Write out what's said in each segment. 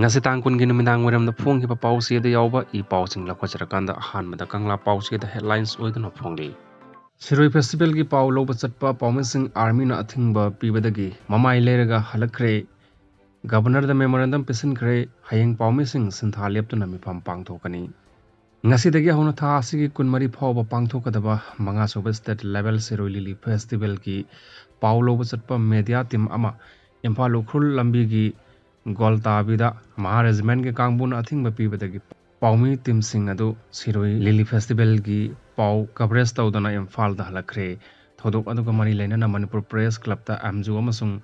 ngasi tangkun gi numidang waram da phong ki pause da yawba I pausing la khachara kanda han mada kangla pause da headlines oiduna phongli Siroi festival gi paw loba chatpa pawmising army na athingba pibadagi mamai leraga halakre governor da memorandum pisinkhre hayeng pawmising sintha leptuna mifam pangthokani ngasi dagi hona tha asigi kunmari phawba pangthokadaba manga soba state level Siroi lili festival gi paw loba chatpa media team ama imphal ukhul lambi gi goltabida maha regiment ge kangbun athingba pibadagi pawmi team sing adu Siroi lili festival gi paw coverage tawdana imphal da halakre thodok aduga mari leinana Manipur Press Club ta amju amasung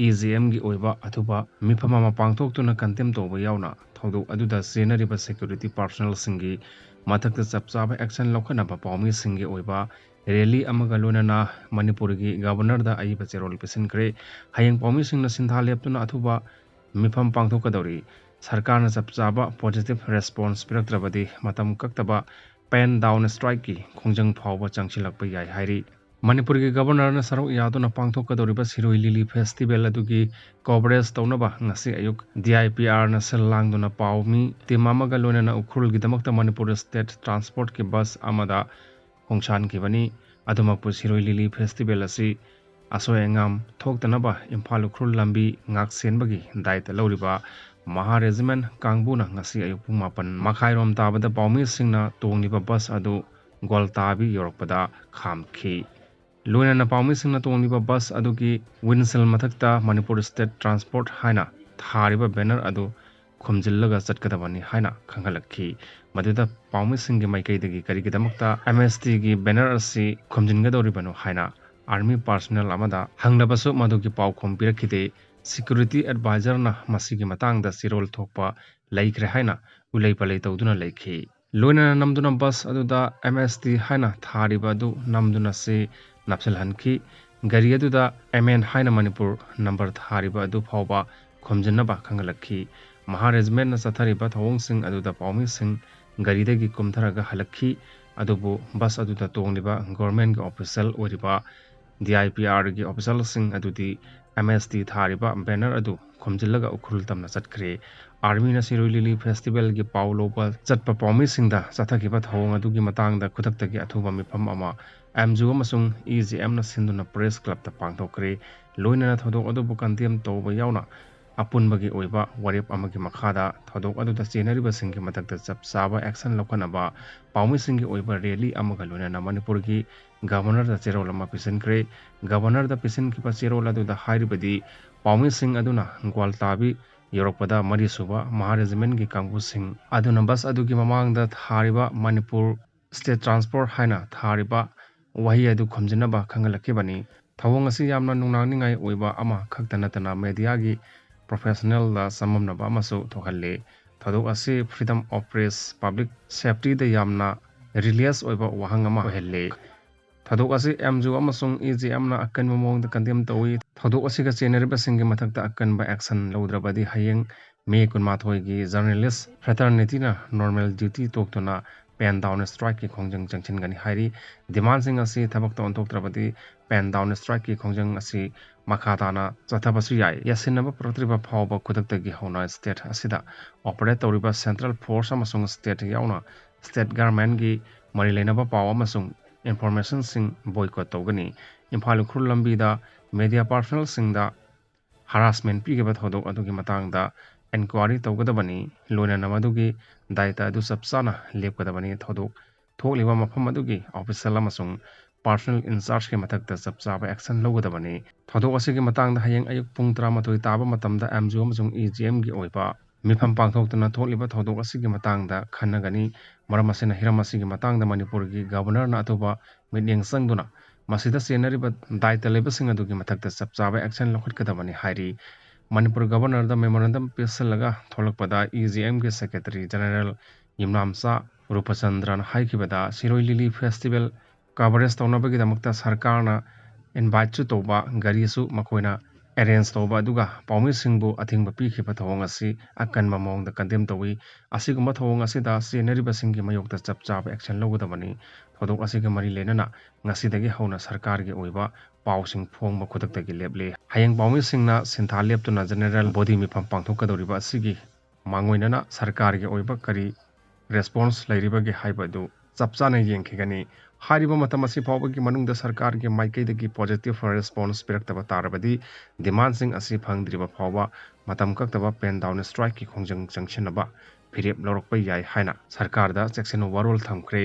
EGM gi oiba athuba mifama ma pangthoktuna contem toba yauna thodok aduda senariba security personnel singi mathakta chapchaba action lokhana ba pawmi singi oiba rally amaga lonana Manipur gi governor da aiba cherol pisinkhre hayeng pawmi singna sintha leptuna athuba mifam pangthokadori sarkarna chapchaba positive response piraktrabadi matam kaktaba pen down strike ki khongjang phawba changchilakpa yai hairi Manipur gi governor na sarau yaduna pangthokadoriba Siroi lili festival adugi coverage tawnaba ngasi ayuk DIPR na selangduna pawmi timamaga lonana ukhurul gi damakta Manipur State Transport ki bus amada hongshan ki bani adumapu Siroi lili festival asi asoy engam thoktanaba imphal ukhurul lambi ngak senbagi daita loriba maha regiment kangbuna ngasi ayuk pung 8 makhairom tabada pawmi singna tongliba bus adu goltabi yorokpada khamkhi Luana Pawmi Singna Toniba bus aduki Winsel Mathakta Manipur State Transport Haina Thariba banner adu khumjillaga chatkadabani haina khangalakhi maduda Pawmi Singge maikaidagi karigidamakta MST gi banner asi khumjingadoribano haina army personnel amada hanglabasu madugi pawkhom pirakhide security advisor na masigi matangda sirol thokpa laikre haina ulai palai tawduna laikhi loina namduna bus aduda MST haina thariba adu namduna se napsal hanki gari aduda MN haina Manipur number thariba adu phawba khomjinaba khangalakhi maha regiment na sathariba thawong sing aduda pawmi sing gari dagi kumtharaga halakhi adubu bus aduda tongliba government gi official oriba DIPR gi official sing adudi MST thariba banner adu khomjillaga ukhul tamna chatkre army na Siroi lili festival gi pawloba chatpa pawmi singda chathakiba thawong adugi matangda khudaktagi athuba mifam ama MJU amasung EGM na sinduna press club ta pangthokre loinana thodok adu bukantiam toba yauna apunbagi oiba warep amagi makhada thodok adu ta chenariba singgi matakta chapsaba action lokhanaba pawmi singgi oiba rally amaga loinana Manipur gi governor da cherol ama pisenkre governor da pisen ki pa cherol adu da hairibadi pawmi sing aduna gwaltabi Yoroppada Mari Suba Maha Regiment gi kangbu sing aduna bus adugi mamangda thariba Manipur State Transport haina thariba wahi adu khomjinaba khangalakibani thawong asi yamna nungnangningai oiba ama khaktanatana media gi professional la samamnaba amasu thohalle thodok asi freedom of press public safety da yamna release oiba wahang ama ohelle thodok asi MJU amasung EGM na akan momong da kandem tawi thodok asi ga cheneriba singi mathakta akan ba action lodrabadi hayeng me kunmathoi gi journalist fraternity na normal duty toktuna pen down strike ki khongjang jangchin gani hairi demand sing asi thabak ton toktrabadi pen down strike ki khongjang asi makhata na chathabasu yai yasinaba protriba phawba khudakta gi hona state asida operate tawriba central force amasung state yauna state government gi mari leinaba paw amasung information sing boycott tawgani imphal khurul lambi da media personnel sing da harassment pigeba thodok adugi matangda inquiry tawgadabani loina namadugi daita adu sapsana lepgadabani thodok thokliba mafam adugi official amasung personal in charge ke mathakta sapchaba action logadabani thodok asigi matangda hayeng ayuk pung 13 taba matamda MJU amasung EGM gi oiba mifam pangthoktuna thokliba thodok asigi matangda khanagani maramasena hiramasi gi matangda Manipur gi governor na atuba midyeng sangduna masida senariba daita lebasing adugi mathakta sapchaba action lokhatkadabani hairi Manipur Governor the memorandum pisalaga tholakpada EGM ke Secretary General Yimnamsa Rupachandran haikibada Siroi lili festival coverage tawnabagi damakta sarkarna invite chu toba gari su makoina arrange toba aduga pawmi singbu athingba pikhiba thawong asi akan mamong da condemn tawi asiguma thawong asida senariba singi mayokta chapchaba action logodabani thodok asiga mari lenana ngasidagi hauna sarkar gi oiba pawsing phongba khudaktagi leble hayeng pawmi singna sintha leptuna general body mi pam pangthokadoriba asigi ꯃꯥꯡꯑꯣꯏꯅꯅ ꯁꯔꯀꯥꯔꯒꯤ ꯑꯣꯏꯕ ꯀꯔꯤ response ꯂꯩꯔꯤꯕꯒꯦ ꯍꯥꯏꯕꯗꯨ ꯆꯞ ꯆꯥꯅ ꯌꯦꯡꯈꯤꯒꯅꯤ ꯍꯥꯏꯔꯤꯕ ꯃꯇꯝ ꯑꯁꯤ ꯐꯥꯎꯕꯒꯤ ꯃꯅꯨꯡꯗ ꯁꯔꯀꯥꯔꯒꯤ ꯃꯥꯏꯀꯩꯗꯒꯤ ꯄꯣꯖꯤꯇꯤꯕ ꯔꯦꯁꯄꯣꯟꯁ ꯄꯤꯔꯛꯇꯕ ꯇꯥꯔꯕꯗꯤ ꯗꯤꯃꯥꯟꯁꯤꯡ ꯑꯁꯤ ꯐꯪꯗ꯭ꯔꯤꯕ ꯐꯥꯎꯕ ꯃꯇꯝ ꯀꯛꯇꯕ ꯄꯦꯟ ꯗꯥꯎꯟ ꯁ꯭ꯇ꯭ꯔꯥꯏꯛꯀꯤ ꯈꯣꯡꯖꯪ ꯆꯪꯁꯤꯟꯅꯕ ꯐꯤꯔꯦꯞ ꯂꯧꯔꯛꯄ ꯌꯥꯏ ꯍꯥꯏꯅ ꯁꯔꯀꯥꯔꯗ ꯆꯦꯛꯁꯤꯟꯅ ꯋꯥꯔꯣꯜ ꯊꯝꯈ꯭ꯔꯦ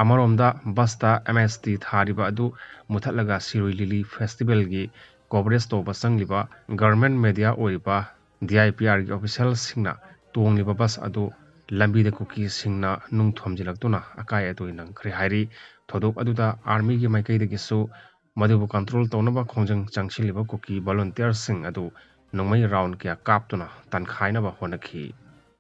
ꯑꯃꯔꯣꯝꯗ ꯕꯁꯇ MST ꯊꯥꯔꯤꯕ ꯑꯗꯨ ꯃꯨꯊꯠꯂꯒ ꯁꯤꯔꯣꯏ ꯂꯤꯂꯤ ꯐꯦꯁꯇꯤꯚꯦꯜꯒꯤ ꯀꯣꯚꯔꯦꯖ ꯇꯧꯕ ꯆꯪꯂꯤꯕ ꯒꯚꯔꯟꯃꯦꯟꯠ ꯃꯦꯗꯤꯌꯥ ꯑꯣꯏꯔꯤꯕ DIPRꯒꯤ ꯑꯣꯐꯤꯁꯤꯌꯦꯜꯁꯤꯡꯅ ꯇꯣꯡꯂꯤꯕ ꯕꯁ ꯑꯗꯨ ꯂꯝꯕꯤꯗ ꯀꯨꯀꯤꯁꯤꯡꯅ ꯅꯨꯡ ꯊꯣꯝꯖꯤꯜꯂꯛꯇꯨꯅ ꯑꯀꯥꯏ ꯑꯇꯣꯏ ꯅꯪꯈ꯭ꯔꯦ ꯍꯥꯏꯔꯤ ꯊꯧꯗꯣꯛ ꯑꯗꯨꯗ ꯑꯥꯔꯃꯤꯒꯤ ꯃꯥꯏꯀꯩꯗꯒꯤꯁꯨ ꯃꯗꯨꯕꯨ ꯀꯟꯇ꯭ꯔꯣꯜ ꯇꯧꯅꯕ ꯈꯣꯡꯖꯪ ꯆꯪꯁꯤꯜꯂꯤꯕ ꯀꯨꯀꯤ ꯚꯣꯂꯨꯟꯇꯤꯌꯔꯁꯤꯡ ꯑꯗꯨ ꯅꯣꯡꯃꯩ ꯔꯥꯎꯟ ꯀꯌꯥ ꯀꯥꯞꯇꯨꯅ ꯇꯥꯟꯈꯥꯏꯅꯕ ꯍꯣꯠꯅꯈꯤ